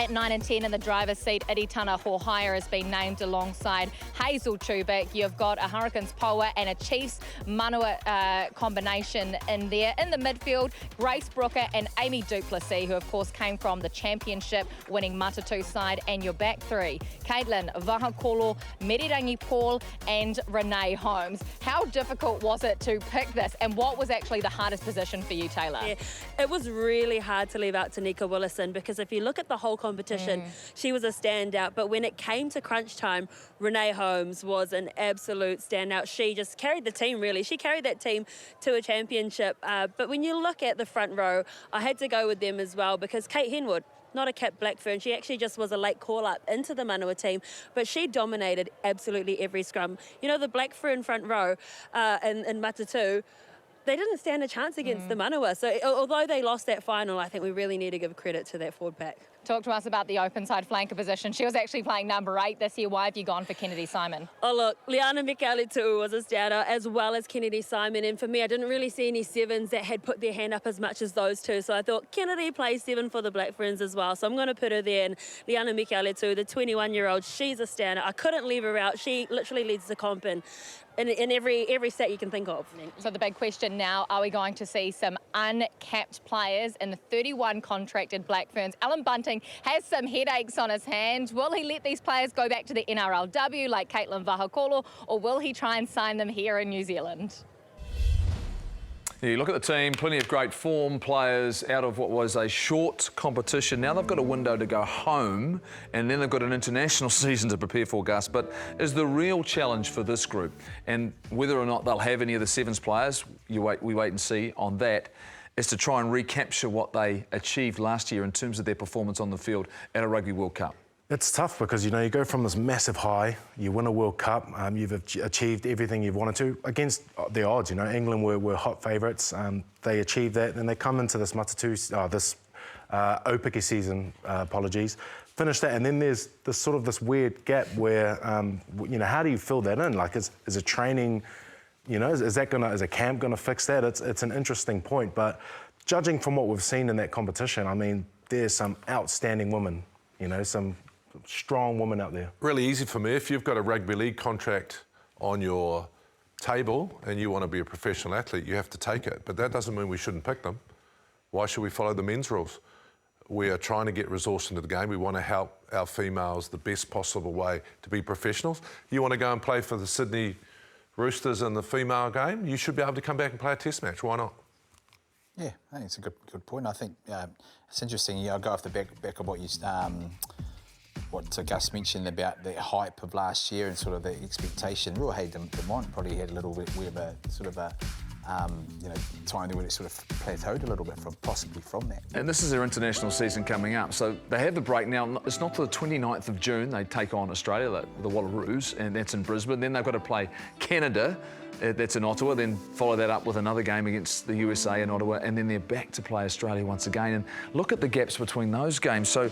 At 9 and 10 in the driver's seat, Iritana Hohaya has been named alongside Hazel Chubak. You've got a Hurricanes Poa and a Chiefs Manawa combination in there. In the midfield, Grace Brooker and Amy Duplessis, who of course came from the championship winning Matatu side. And your back three, Caitlin Vahakolo, Merirangi Paul and Renee Holmes. How difficult was it to pick this, and what was actually the hardest position for you, Taylor? Yeah, it was really hard to leave out Tanika Willison, because if you look at the whole competition, she was a standout, but when it came to crunch time, Renee Holmes was an absolute standout. She just carried the team, really. She carried that team to a championship. But when you look at the front row, I had to go with them as well, because Kate Henwood, not a Cap Blackfern, she actually just was a late call-up into the Manawa team, but she dominated absolutely every scrum. You know, the Blackfern front row in Matatu, they didn't stand a chance against the Manawa. So although they lost that final, I think we really need to give credit to that forward pack. Talk to us about the open side flanker position. She was actually playing number 8 this year. Why have you gone for Kennedy Simon? Oh, look, Liana Michaeli-Tu'u was a standout, as well as Kennedy Simon. And for me, I didn't really see any 7s that had put their hand up as much as those two. So I thought Kennedy plays 7 for the Black Ferns as well. So I'm going to put her there. And Liana Michaeli-Tu'u, the 21-year-old, she's a standout. I couldn't leave her out. She literally leads the comp in every stat you can think of. So the big question now, are we going to see some uncapped players in the 31 contracted Black Ferns? Alan Bunting has some headaches on his hands. Will he let these players go back to the NRLW like Caitlin Vahakolo, or will he try and sign them here in New Zealand? Yeah, you look at the team, plenty of great form players out of what was a short competition. Now they've got a window to go home, and then they've got an international season to prepare for, Gus. But is the real challenge for this group, and whether or not they'll have any of the Sevens players, we wait and see on that, is to try and recapture what they achieved last year in terms of their performance on the field at a Rugby World Cup. It's tough because, you know, you go from this massive high, you win a World Cup, you've achieved everything you've wanted to against the odds. You know, England were hot favourites. They achieved that, and they come into this Opiki season, finish that, and then there's this weird gap where, you know, how do you fill that in? Like, is a training, you know, is a camp gonna fix that? It's an interesting point, but judging from what we've seen in that competition, I mean, there's some outstanding women, you know, some strong women out there. Really easy for me. If you've got a rugby league contract on your table and you want to be a professional athlete, you have to take it. But that doesn't mean we shouldn't pick them. Why should we follow the men's rules? We are trying to get resource into the game. We want to help our females the best possible way to be professionals. You want to go and play for the Sydney Roosters in the female game, you should be able to come back and play a test match. Why not? Yeah, I think it's a good point. I think it's interesting. Yeah, I'll go off the back of what you what Gus mentioned about the hype of last year and sort of the expectation. Real Hay Demont probably had a little bit of a sort of a time when it sort of plateaued a little bit possibly from that. And this is their international season coming up. So they have the break now. It's not till the 29th of June. They take on Australia, the Wallaroos, and that's in Brisbane. Then they've got to play Canada. That's in Ottawa, then follow that up with another game against the USA in Ottawa, and then they're back to play Australia once again. And look at the gaps between those games. So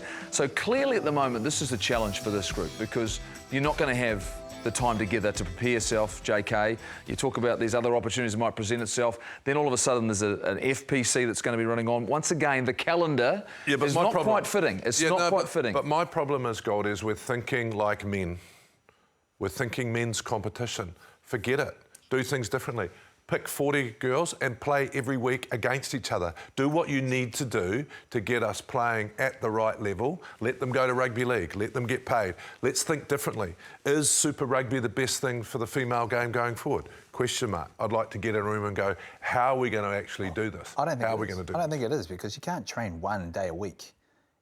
clearly at the moment, this is a challenge for this group because you're not going to have the time together to prepare yourself, JK. You talk about these other opportunities that might present itself. Then all of a sudden there's an FPC that's going to be running on. Once again, the calendar is not quite fitting. It's not quite fitting. But my problem is, Gold, is we're thinking like men. We're thinking men's competition. Forget it. Do things differently. Pick 40 girls and play every week against each other. Do what you need to do to get us playing at the right level. Let them go to rugby league. Let them get paid. Let's think differently. Is Super Rugby the best thing for the female game going forward? Question mark. I'd like to get in a room and go, how are we going to actually do this? I don't think it is because you can't train one day a week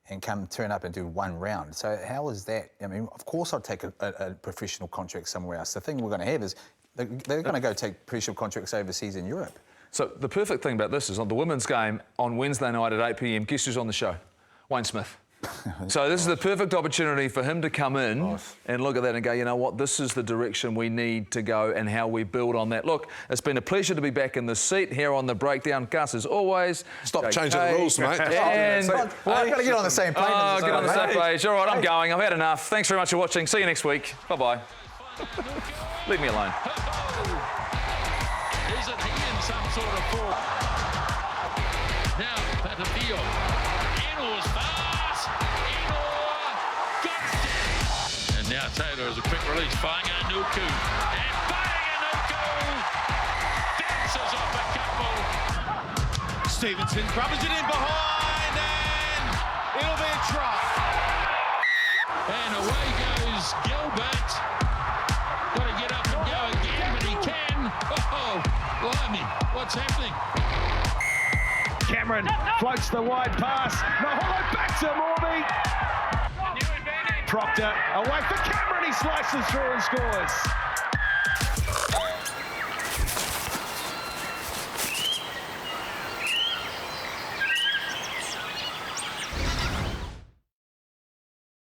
and turn up and do one round. So how is that? I mean, of course I'd take a professional contract somewhere else. The thing we're going to have is they're going to go take professional contracts overseas in Europe. So the perfect thing about this is on the women's game on Wednesday night at 8 p.m, guess who's on the show? Wayne Smith. So this is the perfect opportunity for him to come in and look at that and go, you know what, this is the direction we need to go and how we build on that. Look, it's been a pleasure to be back in the seat here on The Breakdown. Gus, as always. Stop changing the rules, mate. And I've got to get on the same page. Oh, get on the same page. All right, I'm going. I've had enough. Thanks very much for watching. See you next week. Bye-bye. Leave me alone. Isn't he in some sort of form? Now, Patapio. Enor's fast. Enor gets it. And now Taylor has a quick release. Fainganuku. And Fainganuku dances off a couple. Stevenson rubs it in behind and it'll be a try. And away goes Gilbert. Got to get up and go again, but he can. Oh, blimey, what's happening? Cameron floats the wide pass. Maholo back to Morby. Proctor away for Cameron. He slices through and scores.